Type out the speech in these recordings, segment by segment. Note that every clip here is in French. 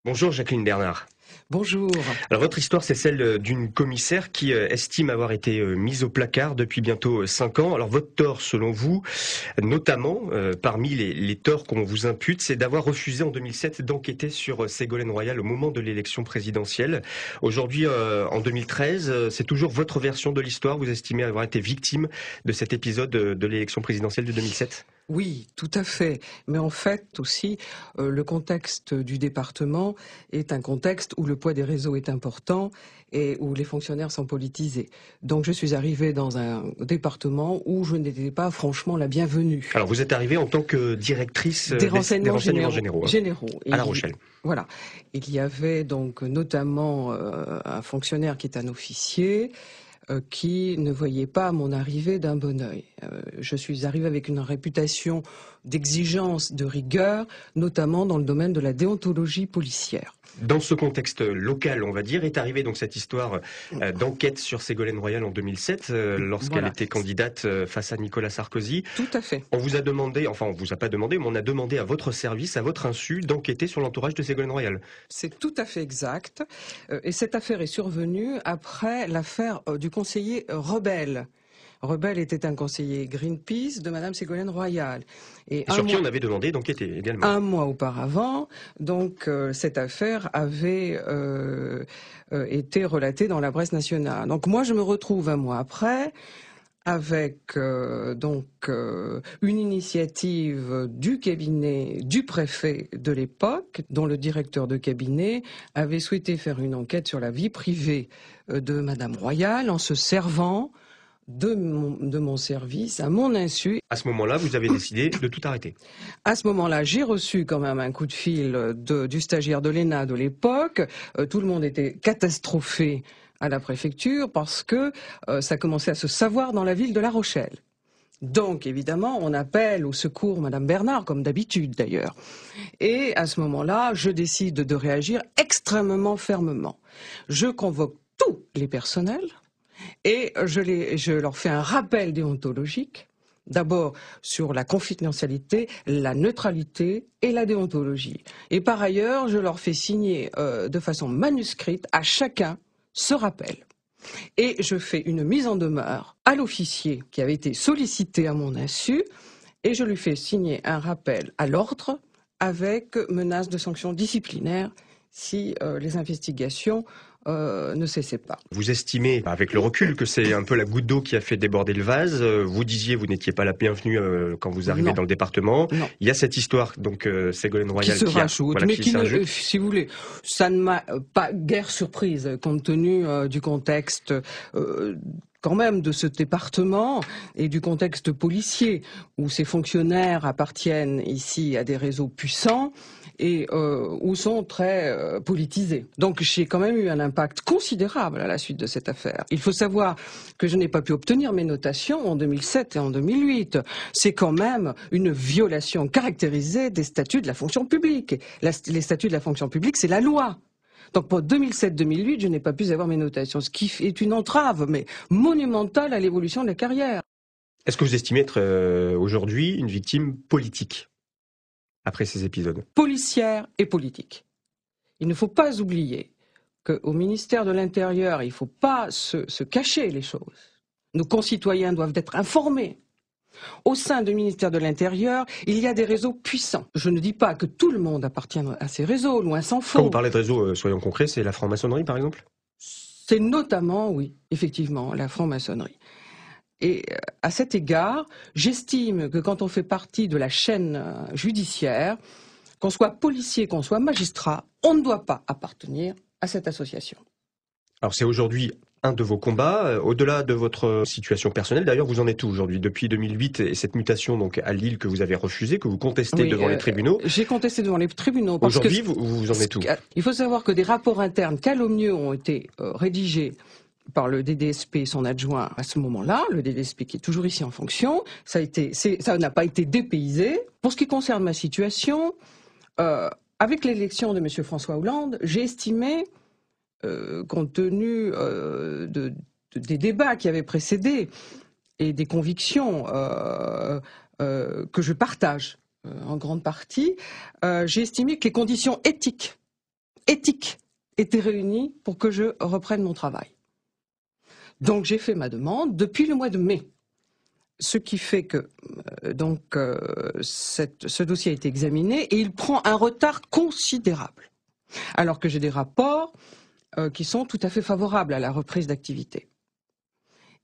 Bonjour Jacqueline Bernard. Bonjour. Alors votre histoire, c'est celle d'une commissaire qui estime avoir été mise au placard depuis bientôt 5 ans. Alors votre tort, selon vous, notamment, parmi les torts qu'on vous impute, c'est d'avoir refusé en 2007 d'enquêter sur Ségolène Royal au moment de l'élection présidentielle. Aujourd'hui, en 2013, c'est toujours votre version de l'histoire. Vous estimez avoir été victime de cet épisode de l'élection présidentielle de 2007 ? Oui, tout à fait. Mais en fait aussi, le contexte du département est un contexte où le poids des réseaux est important et où les fonctionnaires sont politisés. Donc je suis arrivée dans un département où je n'étais pas franchement la bienvenue. Alors vous êtes arrivée en tant que directrice Des renseignements généraux, généraux. à La Rochelle. Voilà. Il y avait donc notamment un fonctionnaire qui est un officier qui ne voyait pas mon arrivée d'un bon œil. Je suis arrivée avec une réputation d'exigence, de rigueur, notamment dans le domaine de la déontologie policière. Dans ce contexte local, on va dire, est arrivée donc cette histoire d'enquête sur Ségolène Royal en 2007, lorsqu'elle était candidate face à Nicolas Sarkozy. Tout à fait. On vous a demandé, enfin on vous a pas demandé, mais on a demandé à votre service, à votre insu, d'enquêter sur l'entourage de Ségolène Royal. C'est tout à fait exact. Et cette affaire est survenue après l'affaire du conseiller Rebel. Rebel était un conseiller Greenpeace de Madame Ségolène Royal. Et sur qui on avait demandé d'enquêter également. Un mois auparavant, donc cette affaire avait été relatée dans la presse nationale. Donc moi, je me retrouve un mois après avec une initiative du cabinet du préfet de l'époque, dont le directeur de cabinet avait souhaité faire une enquête sur la vie privée de Madame Royal en se servant de mon service, à mon insu. À ce moment-là, vous avez décidé de tout arrêter. À ce moment-là, j'ai reçu quand même un coup de fil du stagiaire de l'ENA de l'époque. Tout le monde était catastrophé à la préfecture parce que ça commençait à se savoir dans la ville de La Rochelle. Donc, évidemment, on appelle au secours Madame Bernard, comme d'habitude d'ailleurs. Et à ce moment-là, je décide de réagir extrêmement fermement. Je convoque tous les personnels et je leur fais un rappel déontologique. D'abord sur la confidentialité, la neutralité et la déontologie. Et par ailleurs, je leur fais signer de façon manuscrite à chacun ce rappel. Et je fais une mise en demeure à l'officier qui avait été sollicité à mon insu et je lui fais signer un rappel à l'ordre avec menace de sanctions disciplinaires si les investigations ne cessaient pas. Vous estimez, avec le recul, que c'est un peu la goutte d'eau qui a fait déborder le vase. Vous disiez, vous n'étiez pas la bienvenue quand vous arrivez dans le département. Non. Il y a cette histoire, donc Ségolène Royal qui se rajoute, voilà, mais qui ne, si vous voulez, ça ne m'a pas guère surprise compte tenu du contexte. Quand même de ce département et du contexte policier où ces fonctionnaires appartiennent ici à des réseaux puissants et où sont très politisés. Donc j'ai quand même eu un impact considérable à la suite de cette affaire. Il faut savoir que je n'ai pas pu obtenir mes notations en 2007 et en 2008. C'est quand même une violation caractérisée des statuts de la fonction publique. Les statuts de la fonction publique, c'est la loi. Donc pour 2007-2008, je n'ai pas pu avoir mes notations, ce qui est une entrave, mais monumentale à l'évolution de la carrière. Est-ce que vous estimez être aujourd'hui une victime politique après ces épisodes? Policière et politique. Il ne faut pas oublier qu'au ministère de l'Intérieur, il ne faut pas se cacher les choses. Nos concitoyens doivent être informés. Au sein du ministère de l'Intérieur, il y a des réseaux puissants. Je ne dis pas que tout le monde appartient à ces réseaux, loin s'en faut. Quand vous parlez de réseaux, soyons concrets, c'est la franc-maçonnerie par exemple? C'est notamment, oui, effectivement, la franc-maçonnerie. Et à cet égard, j'estime que quand on fait partie de la chaîne judiciaire, qu'on soit policier, qu'on soit magistrat, on ne doit pas appartenir à cette association. Alors c'est aujourd'hui un de vos combats, au-delà de votre situation personnelle. D'ailleurs, vous en êtes où aujourd'hui? Depuis 2008 et cette mutation donc à Lille que vous avez refusée, que vous contestez devant les tribunaux. J'ai contesté devant les tribunaux. Aujourd'hui, vous en êtes où? Il faut savoir que des rapports internes calomnieux ont été rédigés par le DDSP et son adjoint à ce moment-là, le DDSP qui est toujours ici en fonction. Ça n'a pas été dépaysé. Pour ce qui concerne ma situation, avec l'élection de M. François Hollande, j'ai estimé, compte tenu des débats qui avaient précédé et des convictions que je partage en grande partie, j'ai estimé que les conditions éthiques éthiques étaient réunis pour que je reprenne mon travail. Donc j'ai fait ma demande depuis le mois de mai. Ce qui fait que ce dossier a été examiné et il prend un retard considérable. Alors que j'ai des rapports qui sont tout à fait favorables à la reprise d'activité.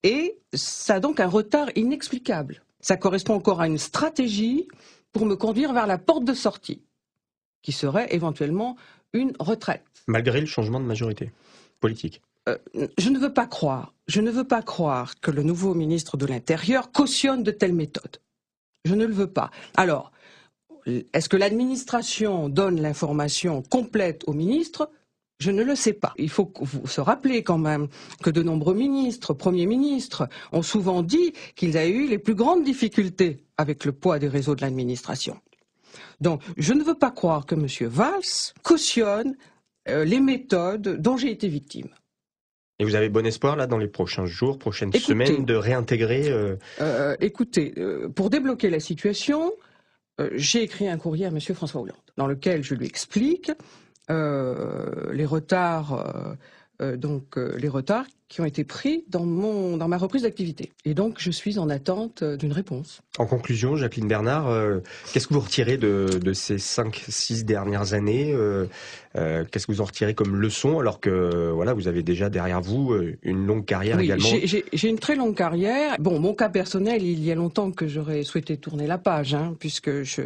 Et ça a donc un retard inexplicable. Ça correspond encore à une stratégie pour me conduire vers la porte de sortie, qui serait éventuellement une retraite. Malgré le changement de majorité politique. Je ne veux pas croire que le nouveau ministre de l'Intérieur cautionne de telles méthodes. Je ne le veux pas. Alors, est-ce que l'administration donne l'information complète au ministre ? Je ne le sais pas. Il faut se rappeler quand même que de nombreux ministres, premiers ministres, ont souvent dit qu'ils avaient eu les plus grandes difficultés avec le poids des réseaux de l'administration. Donc, je ne veux pas croire que M. Valls cautionne les méthodes dont j'ai été victime. Et vous avez bon espoir, là, dans les prochains jours, prochaines semaines, de réintégrer Écoutez, pour débloquer la situation, j'ai écrit un courrier à M. François Hollande, dans lequel je lui explique les retards qui ont été pris dans ma reprise d'activité. Et donc, je suis en attente d'une réponse. En conclusion, Jacqueline Bernard, qu'est-ce que vous retirez de ces 5-6 dernières années qu'est-ce que vous en retirez comme leçon, alors que voilà, vous avez déjà derrière vous une longue carrière également? J'ai une très longue carrière. Bon, mon cas personnel, il y a longtemps que j'aurais souhaité tourner la page, puisque je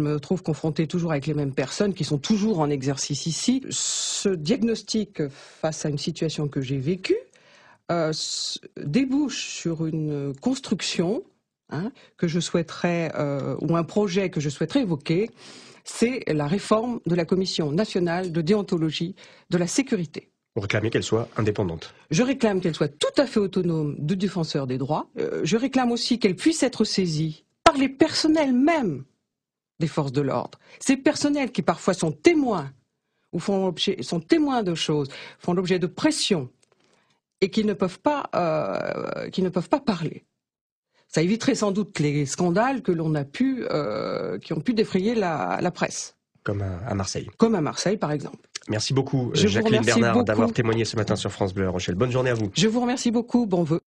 me trouve confrontée toujours avec les mêmes personnes qui sont toujours en exercice ici. Ce diagnostic face à une situation que j'ai vécue débouche sur une construction que je souhaiterais, ou un projet que je souhaiterais évoquer, c'est la réforme de la Commission nationale de déontologie de la sécurité. Vous réclamez qu'elle soit indépendante? Je réclame qu'elle soit tout à fait autonome de défenseur des droits. Je réclame aussi qu'elle puisse être saisie par les personnels même des forces de l'ordre. Ces personnels qui parfois sont témoins, ou sont témoins de choses, font l'objet de pression, et qui ne peuvent pas parler. Ça éviterait sans doute les scandales que l'on a qui ont pu défrayer la presse. Comme à Marseille. Comme à Marseille, par exemple. Merci beaucoup, Jacqueline Bernard, d'avoir témoigné ce matin sur France Bleu La Rochelle. Bonne journée à vous. Je vous remercie beaucoup. Bon vœu.